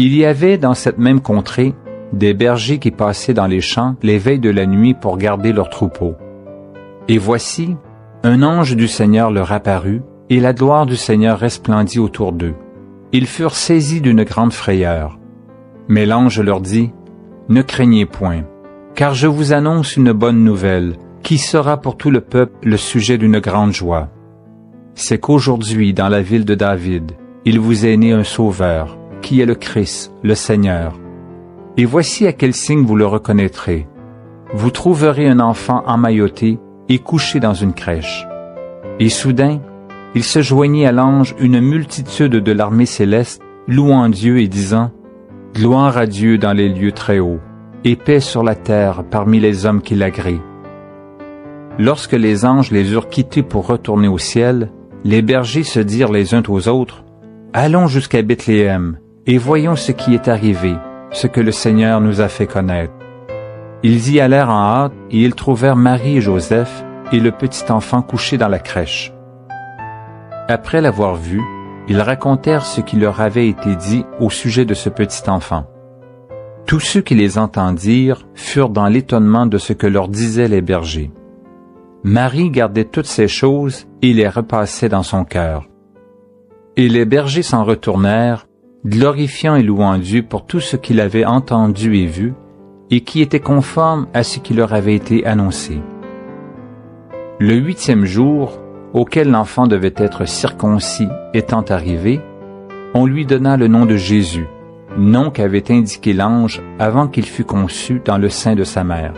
Il y avait dans cette même contrée des bergers qui passaient dans les champs les veilles de la nuit pour garder leurs troupeaux. Et voici, un ange du Seigneur leur apparut, et la gloire du Seigneur resplendit autour d'eux. Ils furent saisis d'une grande frayeur. Mais l'ange leur dit, « Ne craignez point, car je vous annonce une bonne nouvelle, qui sera pour tout le peuple le sujet d'une grande joie. C'est qu'aujourd'hui, dans la ville de David, il vous est né un Sauveur, qui est le Christ, le Seigneur. Et voici à quel signe vous le reconnaîtrez. Vous trouverez un enfant emmailloté et couché dans une crèche. » Et soudain, il se joignit à l'ange une multitude de l'armée céleste, louant Dieu et disant, « Gloire à Dieu dans les lieux très hauts, et paix sur la terre parmi les hommes qui l'agréent. » Lorsque les anges les eurent quittés pour retourner au ciel, les bergers se dirent les uns aux autres, « Allons jusqu'à Bethléem, et voyons ce qui est arrivé, ce que le Seigneur nous a fait connaître. » Ils y allèrent en hâte, et ils trouvèrent Marie et Joseph, et le petit enfant couché dans la crèche. Après l'avoir vu, ils racontèrent ce qui leur avait été dit au sujet de ce petit enfant. Tous ceux qui les entendirent furent dans l'étonnement de ce que leur disaient les bergers. Marie gardait toutes ces choses et les repassait dans son cœur. Et les bergers s'en retournèrent, glorifiant et louant Dieu pour tout ce qu'ils avaient entendu et vu, et qui était conforme à ce qui leur avait été annoncé. Le 8e jour, auquel l'enfant devait être circoncis étant arrivé, on lui donna le nom de Jésus, nom qu'avait indiqué l'ange avant qu'il fût conçu dans le sein de sa mère.